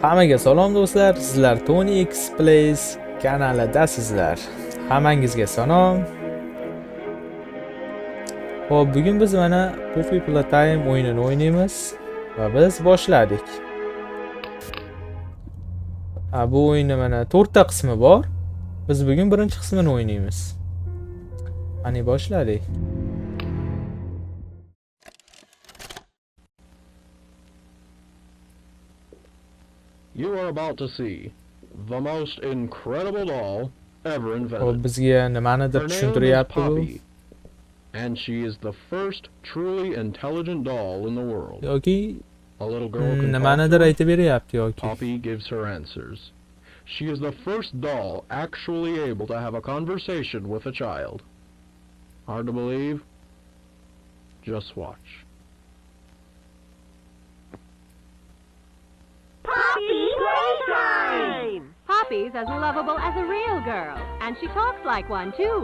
Hammaga salom do'stlar, sizlar Tony X Plays kanalidasizlar. Hammangizga salom. Xo'p, bugun biz mana Puppy Playtime o'yinini o'ynaymiz va biz boshladik. Bu o'yinning mana 4 ta qismi bor. Biz bugun birinchi qismini o'ynaymiz. Qani boshladik. You are about to see the most incredible doll ever Xo'p, invented. bizga nimanidir Her name is tushuntiriryapti bu. Poppy, and she is the first truly intelligent doll in the world. Yoki A little girl can talk nimanidir to her. aytib beryapti yoki. Poppy gives her answers. She is the first doll actually able to have a conversation with a child. Hard to believe? Just watch. Poppy Playtime! Poppy's as lovable as a real girl, and she talks like one too.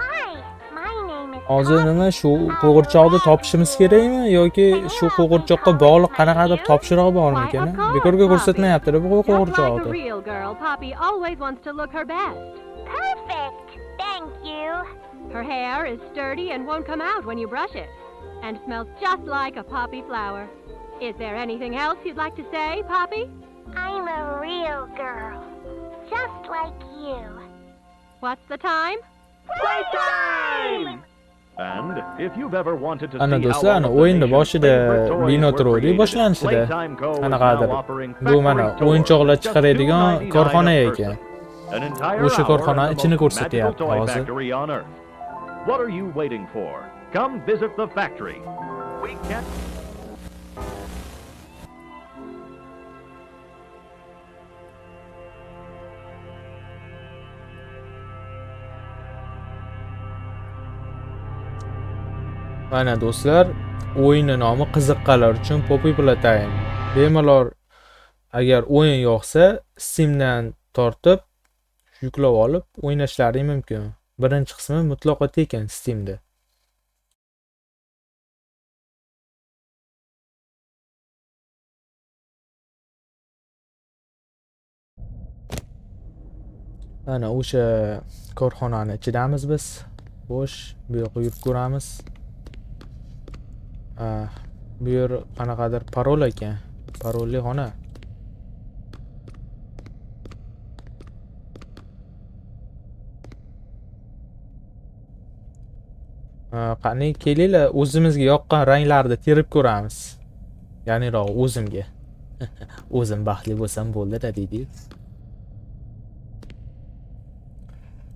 Hi, my name is Hozir nima shu qo'g'irchoqni topishimiz kerakmi yoki shu qo'g'irchoqqa bog'liq qanaqadir topshiriq bormikan? Bekorga ko'rsatmayapti bu Just like a qo'g'irchoqni. real girl, Poppy always wants to look her best. Perfect! Thank you. Her hair is sturdy and won't come out when you brush it, and smells just like a poppy flower. Is there anything else you'd like to say, Poppy? I'm a real girl, just like you. What's the time? Playtime! And if you've ever wanted to Ana see do'stlar, how ana all of the o'yinni nation's boshida favorite toys bino were turuvdi, created, boshlanishida Playtime Co. is qanaqadir. now offering Bu mana factory o'yinchoqlar tours, just chiqaradigan $2.99 korxona a ekan. person. An entire O'sha hour korxona in the ichini most ko'rsatyapti magical toy hozir. factory on Earth. What are you waiting for? Come visit the factory. We can't Mana do'stlar, o'yinning nomi qiziqqanlar uchun Puppy Playtime. Bemalol agar o'yin yoqsa, Steam'dan tortib yuklab olib o'ynashlari mumkin. Birinchi qismi mutlaqo tekin Steam'da. Ana o'sha korxonani ichidamiz biz. Xo'sh, bu yoqqa yurib ko'ramiz. Bu yer qanaqadir parol ekan. Parolli xona. Qani kelinglar, o'zimizga yoqqan ranglarni terib ko'ramiz. Ya'niroq o'zimga. O'zim baxtli bo'lsam bo'ldi-da deydi.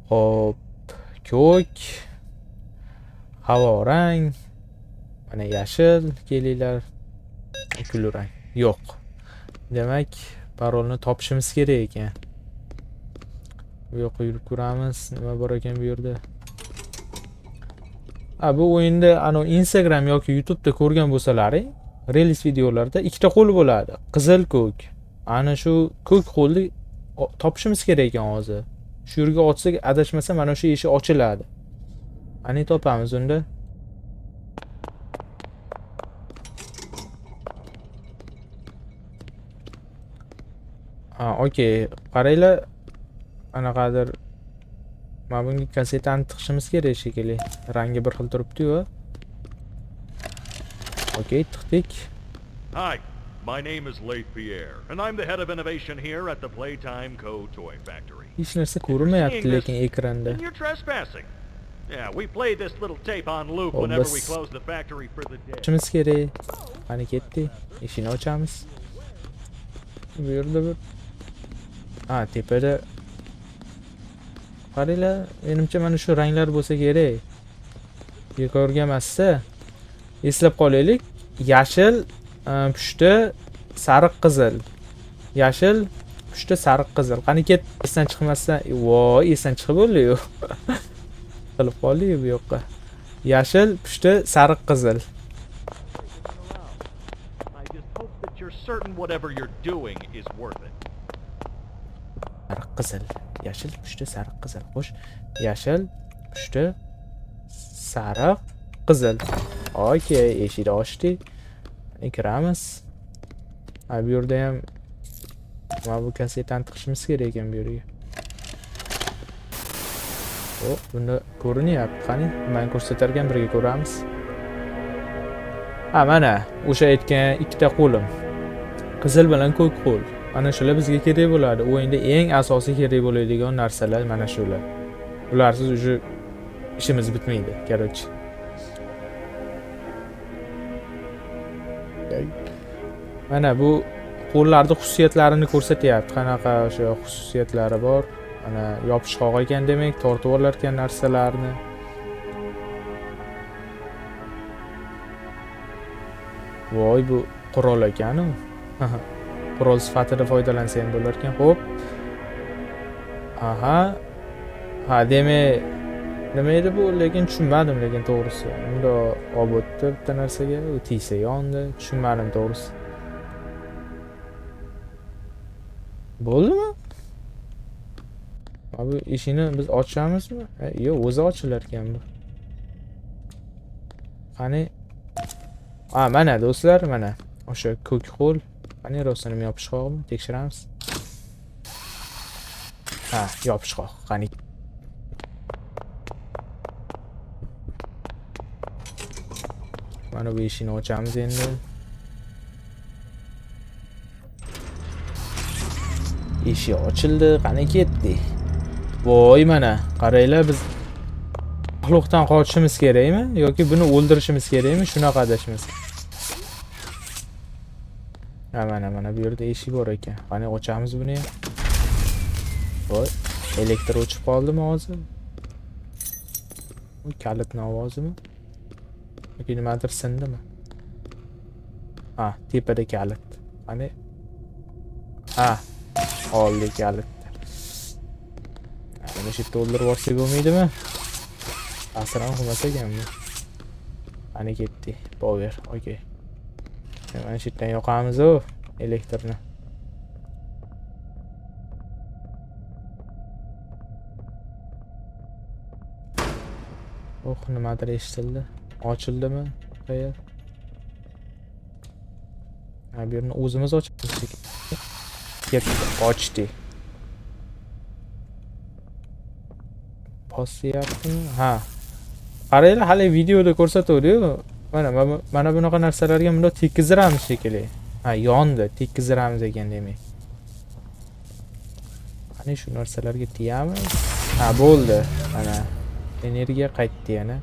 Hop, ko'k, havo rang, mana yashil, kelinglar. Kulrang yo'q. Demak, parolni topishimiz kerak ekan. Bu yoqqa yurib ko'ramiz. Nima bor ekan bu yerda? Bu o'yinda ana Instagram yoki YouTube'da ko'rgan bo'lsalaring, release videolarda ikkita qo'l bo'ladi. Qizil, ko'k. Ana shu ko'k qo'lni topishimiz kerak ekan hozir. Shu yerga otsak, adashmasa mana shu eshik ochiladi. Qani topamiz unda? Okey, qaranglar. Anaqadir mana bunga kasetani tiqishimiz kerak shekilli. Rangi bir xil turibdi-yu. Okey, tiqdik. Hi, my name is Leif Pierre, and I'm the head of innovation here at the Playtime Co. Toy Factory. Hech narsa ko'rinmayapti lekin ekranda. Then you're trespassing. Yeah, we play this little tape on loop Oh, whenever bas. we close the factory for the day. Ochimiz kerak. Qani ketdi. Eshikni ochamiz. Bu yerda bir tepada qaranglar, menimcha mana shu ranglar bo'lsa kerak. Bekorga emas-da. Eslab qolaylik. Yashil, pushti, sariq, qizil. Yashil, pushti, sariq, qizil. Qani ket, esdan chiqmasdan, voy, esdan chiqib bo'ldi-yu. Qilib qoldik bu yoqqa. Yashil, pushti, sariq, qizil. I just hope that you're certain whatever you're doing is worth it. Sariq, qizil. Yashil, pushti, sariq, qizil. Xo'sh, yashil, pushti, sariq, qizil. Okey, eshikni ochdik. Kiramiz. Bu yerda ham Mana bu kasetani tiqishimiz kerak ekan bu yerga. Hop, bunda ko'rinyapti. Qani, nimani ko'rsatar ekan, birga ko'ramiz. Ha, mana o'sha aytgan ikkita qo'lim. Qizil bilan ko'k qo'l. Mana shular bizga kerak bo'ladi. O'yinda eng asosiy kerak bo'ladigan narsalar mana shular. Ularsiz уже ishimiz bitmaydi, короче. Mana bu qo'llarning xususiyatlarini ko'rsatyapti. Qanaqa o'sha xususiyatlari bor. Mana yopishqoq ekan demak, tortib olar ekan narsalarni. Voy, bu qurol ekan-ku. Qurol sifatida foydalansa ham bo'lar ekan. Xo'p. Aha. Ha, demak, nima edi bu? Lekin tushunmadim, lekin to'g'risi. Unda obodda bitta narsaga u tiysa yondi. Tushunmadim to'g'risi. Bo'ldimi? Mana bu eshikni biz ochamizmi? Yo'q, o'zi ochilar ekan bu. Qani? Mana do'stlar, mana o'sha ko'k qo'l. Qani rostini yopishqoqmi? Tekshiramiz. Ha, yopishqoq. Qani. Mana bu eshikni ochamiz endi. Eshik ochildi, qani ketdi. Voy, mana qaranglar, biz maxluqdan qochishimiz kerakmi yoki buni o'ldirishimiz kerakmi? Shunaqa adashimiz. Ha, mana bu yerda eshik bor ekan. Qani ochamiz buni ham. Voy, elektr o'chib qoldimi hozir? Bu kalitning ovozimi? Yoki nimadir sindimi? Ha, tepada kalit. Qani? Ha, oldi kalit. Mana shu yerda o'ldirib yuborsak bo'lmaydimi? Asran qilmas ekanmi? Qani ketdi. Power, okey. Mana shu yerdan yoqamiz-ku elektrni. Nimadir eshitildi. Ochildimi? Qayer? Ha, bu yerni o'zimiz ochamiz. Ochdi. Bosyaptimi? Ha. Qaranglar, hali videoda ko'rsatuvdi-ku. Mana bunaqa narsalarga bunda tekkizdiramiz shekilli. Ha, yondi, tekkizdiramiz ekan demak. Qani shu narsalarga tiyamiz. Ha, bo'ldi. Mana energiya qaytdi yana.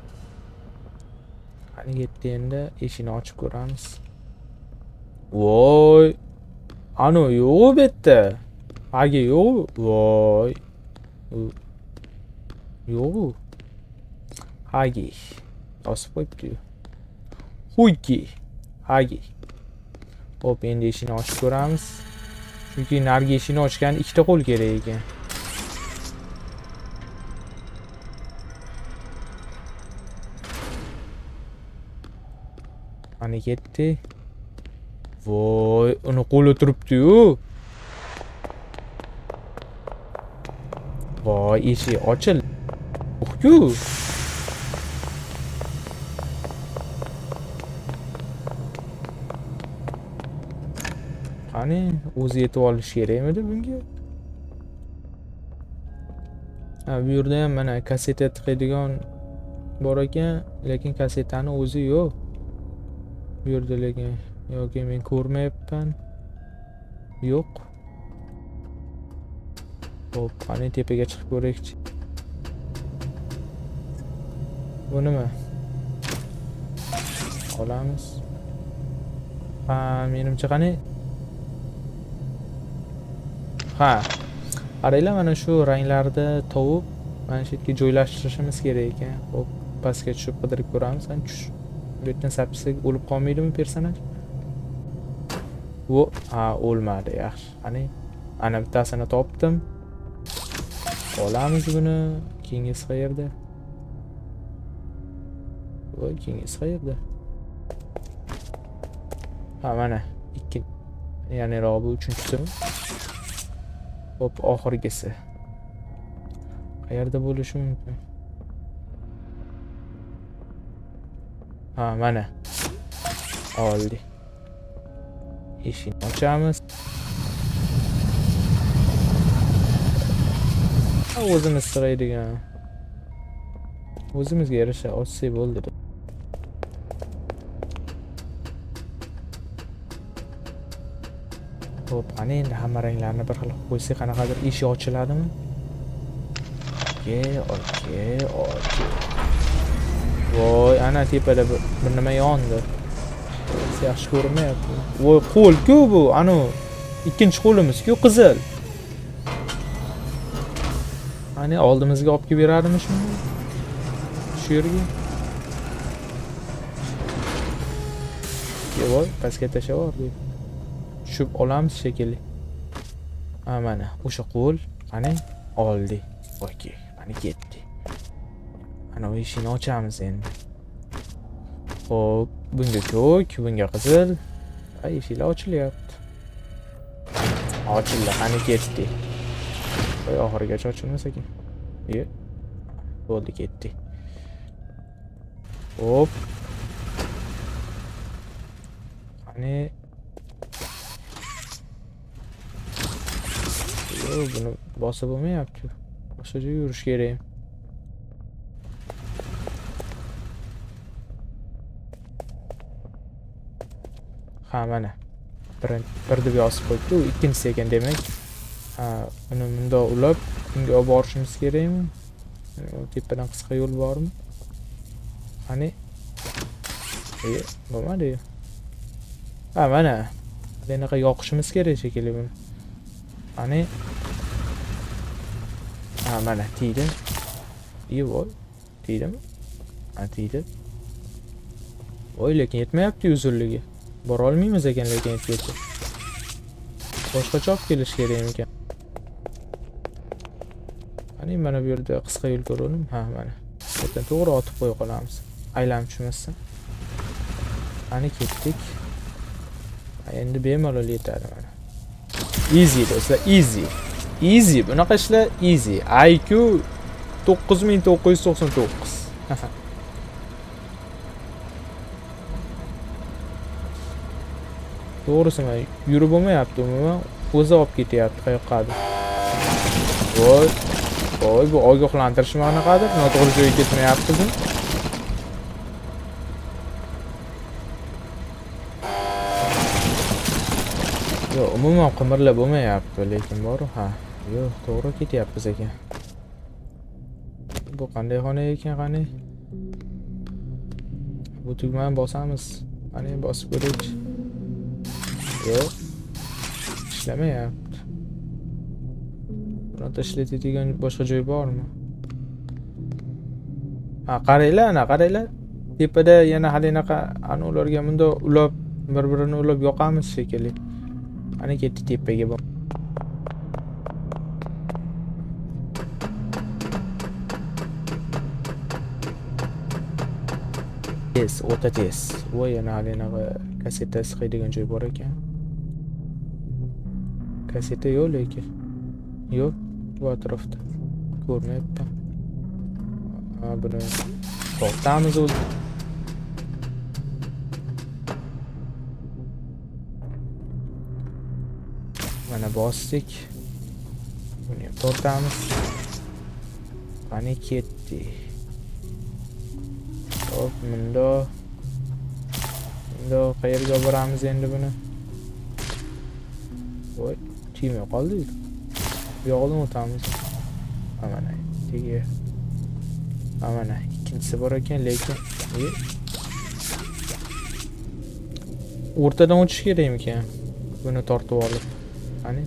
Qani ketdi endi, eshikni ochib ko'ramiz. Voy. Ano yo'q bu yerda. Hagi yo'q. Voy. Yo'q. Hagi. Osib qo'yibdi. Huyki. Hagi. Hop, endi eshikni ochib ko'ramiz. Chunki narigi eshikni ochgan ikkita qo'l kerak ekan. Qani ketdi. Voy, uni qo'li turibdi-yu. Voy, eshik ochildi. Ku. Qani, o'zi yetib olish kerakmidi bunga? Ha, bu yerda ham mana kaseta tiqadigan bor ekan, lekin kasetani o'zi yo'q. Bu yerda lekin yoki men ko'rmayapman. Yo'q. Hop, qani tepaga chiqib ko'raylik-chi. Bu nima? Olamiz. Ha, menimcha qani? Ha. Qaranglar, mana shu ranglarni tovib, mana shu yerga joylashtirishimiz kerak ekan. Hop, pastga tushib qidirib ko'ramiz. Qani tush. Bu yerdan sapsak o'lib qolmaydimi personaj? Ha, o'lmadi, yaxshi. Qani, ana bittasini topdim. Olamiz buni. Keyingisi qayerda? Voy, keyingisi qayerda? Ha, mana ikki, ya'ni bu uchinchisi. Hop, oxirgisi. Qayerda bo'lishi mumkin? Ha, mana. Oldi. Eshikni ochamiz. O'zimiz sig'aydigan. O'zimizga yarasha ochsak bo'ldi. Xo'p, ana endi hamma ranglarni bir xil qilib qo'ysak qanaqadir eshik ochiladimi? Okey. Voy, ana tepada bir nima yondi. Yaxshi ko'rinmayapti. Voy, qo'l-ku bu, anu ikkinchi qo'limiz-ku qizil. Ana oldimizga olib kelib beradimi shuni? Shu yerga. Voy, pastga tashlab tushib olamiz shekilli. Mana o'sha qo'l, qani oldik. Okey, mana ketdi. Ana o eshikni ochamiz endi. Xo'p, bunga ko'k, bunga qizil. Eshiklar ochilyapti. Ochildi, qani ketdi. Voy, oxirigacha ochilmas ekan. Bo'ldi, ketdi. Hop. Qani buni bosib bo'lmayapti. Boshqa joyga yurish kerak. Ha, mana. Bir deb yozib qo'yibdi, u ikkinchisi ekan demak. Ha, uni bundoq ulab, bunga olib borishimiz kerakmi? Tepadan qisqa yo'l bormi? Qani? Bo'lmadi. Ha, mana. Bunaqa yoqishimiz kerak shekilli buni. Qani? Ha, mana tiydi. Voy, tiydimi? Ha, tiydi. Voy, lekin yetmayapti uzunligi. Bora olmaymiz ekan lekin yetgacha. Boshqacha olib kelish kerak ekan. Qani mana bu yerda qisqa yo'l ko'rdim. Ha, mana. Bundan to'g'ri otib qo'ya qolamiz. Aylanib tushmasdan. Qani ketdik. Endi bemalol yetadi mana. Easy do'stlar, easy. Bunaqa ishlar easy. IQ 9999. To'g'risi men yurib bo'lmayapti umuman. O'zi olib ketyapti qayoqqadir. Voy, bu ogohlantirish qanaqadir? Noto'g'ri joyga ketmayapti bu. Yo'q, umuman qimirlab bo'lmayapti, lekin bor. Ha, yo'q, to'g'ri ketyapmiz ekan. Bu qanday xona ekan, qani? Bu tugmani bosamiz. Qani bosib ko'raylik. Yo'q. Ishlamayapti. Buni ishlatadigan boshqa joy bormi? Ha, qaranglar. Tepada yana hali anaqa ularga bunda ulab, bir-birini ulab yoqamiz shekilli. Qani ketdi tepaga bu. O'ta tez. Voy, yana hali anaqa kaseta siqadigan joy bor ekan. Kaseta yo'q lekin. Yo'q, bu atrofda. Ko'rmayapman. Ha, buni to'xtamiz o'zi. Mana bosdik. Buni ham tortamiz. Qani ketdi. Hop, bundoq qayerga boramiz endi buni? Voy, chiqmay qoldi. Bu yoqdan o'tamiz. Mana tega. Mana ikkinchisi bor ekan, lekin o'rtadan o'tish kerakmikan? Buni tortib olib. Qani?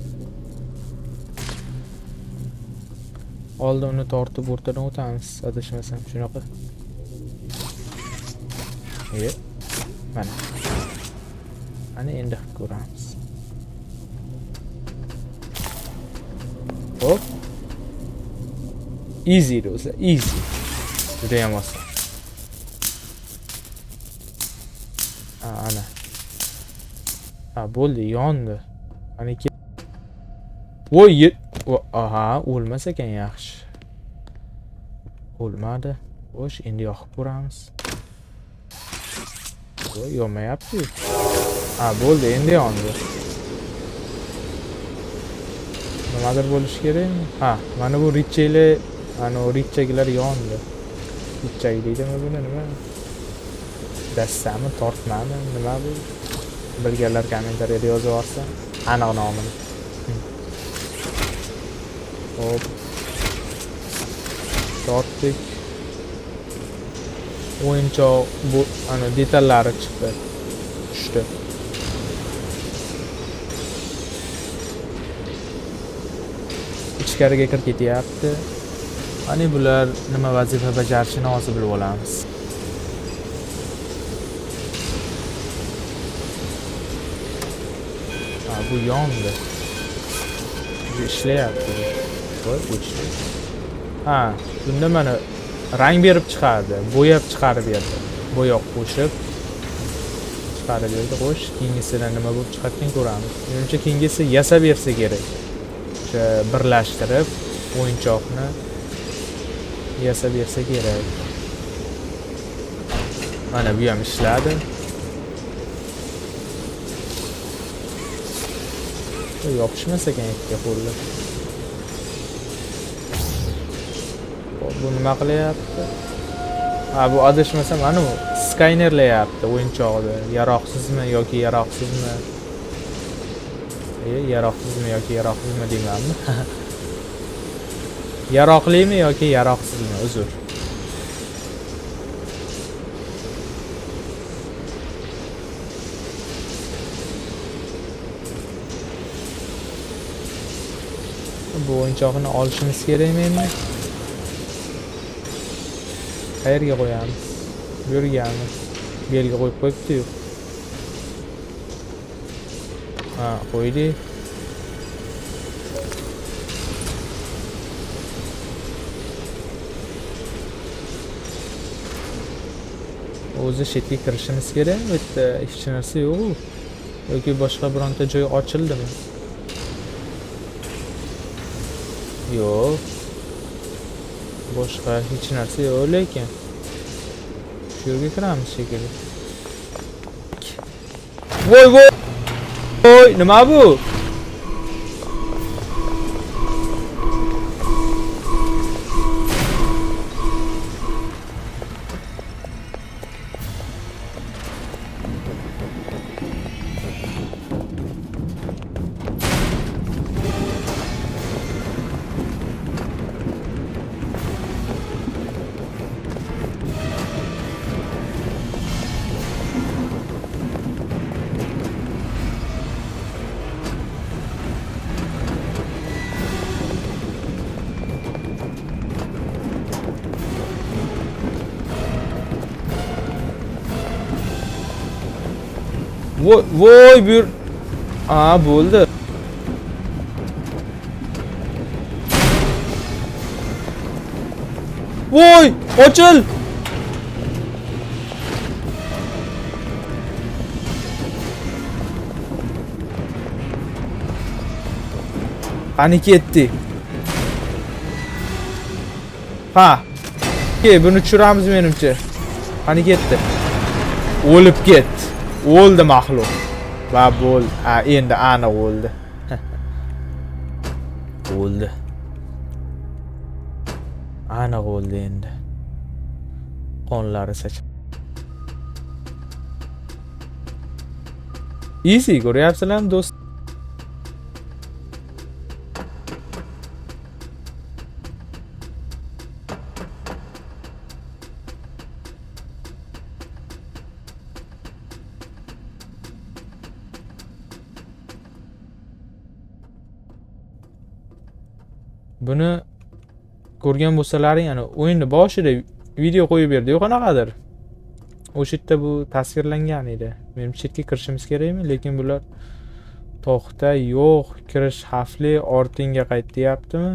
Oldin uni tortib o'rtadan o'tamiz, adashmasam shunaqa. Mana. Ana endi ko'ramiz. Hop. Easy do'stlar, easy. Juda ham oson. Ana. Bo'ldi, yondi. Ana voy, aha, o'lmas ekan yaxshi. O'lmadi. Xo'sh, endi yoqib ko'ramiz. Voy, yonmayapti. Bo'ldi, endi yondi. nimadir bo'lishi kerakmi? Ha, mana bu ritcheylar, ana ritcheylar yondi. Ritchey deydimi buni nima? Dastami, tortmami, nima bu? Bilganlar kommentariyada yozib yuborsa, aniq nomini. Hop. Tortdik. O'yinchoq bu ana detallari chiqdi. Tushdi. Ichkariga kirib ketyapti. Ani bular nima vazifa bajarishini hozir bilib olamiz. Ha, bu yondi. Bu ishlayapti. Voy, o'chdi. Ha, bunda mana rang berib chiqardi, bo'yab chiqarib berdi. Bo'yoq qo'shib chiqarib berdi. Xo'sh, keyingisidan nima bo'lib chiqarkan ko'ramiz. Menimcha keyingisi yasab bersa kerak. O'sha birlashtirib o'yinchoqni yasab bersa kerak. Mana bu ham ishladi. Yopishmas ekan ikki qo'lda. Bu nima qilyapti? Ha, bu adashmasam mana bu skanerlayapti o'yinchoqni. Yaroqsizmi yoki yaroqsizmi? Yaroqsizmi yoki yaroqsizmi deymanmi? Yaroqlimi yoki yaroqsizmi? Uzr. Bu o'yinchoqni olishimiz kerakmi endi? Qayerga qo'yamiz? Bu yergami? Belga qo'yib qo'yibdi-yu. Ha, qo'ydik. O'zi chetga kirishimiz kerak. Bu yerda hech narsa yo'q-ku. Yoki boshqa bironta joy ochildimi? Yo'q. Boshqa hech narsa yo'q lekin. Shu yerga kiramiz shekilli. Voy voy. Voy, nima bu? Voy bir. Aa, bo'ldi. Voy, ochil. Qani ketdi. Ha. Buni tushiramiz menimcha. Qani ketdi. O'lib ketdi. O'ldi mahluq. Va bo'ldi. Ha, endi aniq o'ldi. O'ldi. Aniq o'ldi endi. Qonlari sachib. Easy ko'ryapsizlarmi do'st? Buni ko'rgan bo'lsalaring, ana o'yinni boshida video qo'yib berdi-yu qanaqadir. O'sha yerda bu tasvirlangan edi. Menimcha chetga kirishimiz kerakmi? Lekin bular to'xta, yo'q, kirish xavfli, ortingga qayt deyaptimi?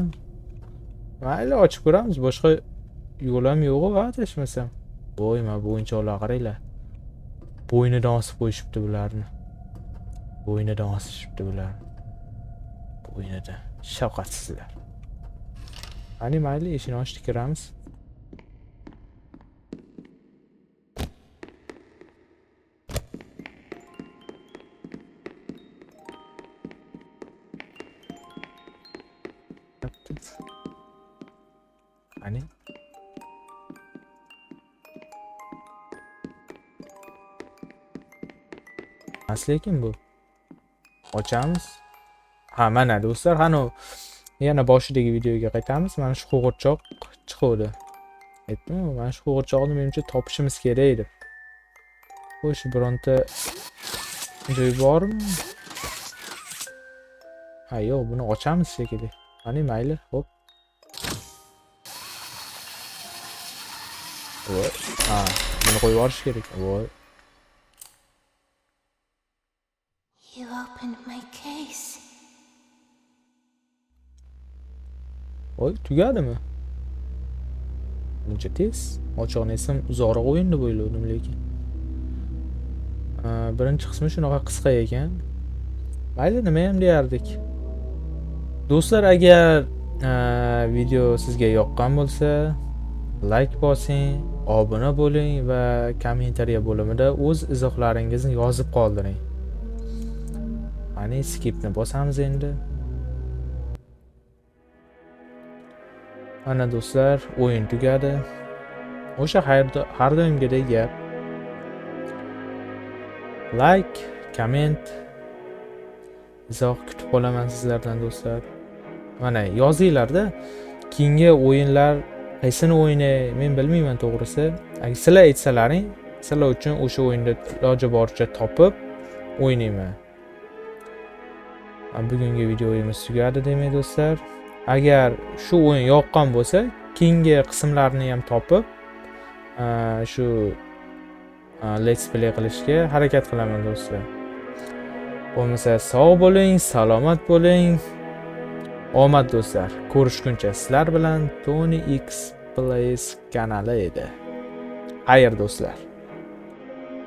Mayli, ochib ko'ramiz. Boshqa yo'l ham yo'q, va adashmasam. Voy, mana bu o'yinchoqlar qaranglar. Bo'ynidan osib qo'yishibdi bularni. Bo'ynidan osishibdi bular. Bo'ynida. Shafqatsizlar. Ani mayli, eshikni ochib kiramiz. qilyapti. Qani? Mas lekin bu. Ochamiz. Ha, mana do'stlar, yana boshidagi videoga qaytamiz. Mana shu qo'g'irchoq chiqdi. Aytdim, mana shu qo'g'irchoqni menimcha topishimiz kerak edi. Xo'sh, bironta joy bormi? Ha, yo'q, buni ochamiz shekilli. Qani, mayli, xo'p. Voy. Ha, buni qo'yib yuborish kerak. Voy. You opened my case. Voy, tugadimi? Buncha tez. Ochiqni esam uzoqroq o'yin deb o'yladim lekin. Birinchi qismi shunaqa qisqa ekan. Mayli, nima ham deyardik. Do'stlar, agar video sizga yoqqan bo'lsa, like bosing, obuna bo'ling va kommentariya bo'limida o'z izohlaringizni yozib qoldiring. Qani, skipni bosamiz endi. Mana do'stlar, o'yin tugadi. O'sha har doimgidek gap. Like, komment, izoh kutib qolaman sizlardan do'stlar. Mana yozinglar-da, keyingi o'yinlar qaysini o'ynay, men bilmayman to'g'risi. Agar sizlar aytsalaring, sizlar uchun o'sha o'yinda iloji boricha topib o'ynayman. Bugungi videomiz tugadi demak do'stlar. Agar shu o'yin yoqqan bo'lsa, keyingi qismlarini ham topib shu let's play qilishga harakat qilaman do'stlar. Bo'lmasa sog' bo'ling, salomat bo'ling. Omad do'stlar. Ko'rishguncha sizlar bilan Tony X Plays kanali edi. Xayr do'stlar.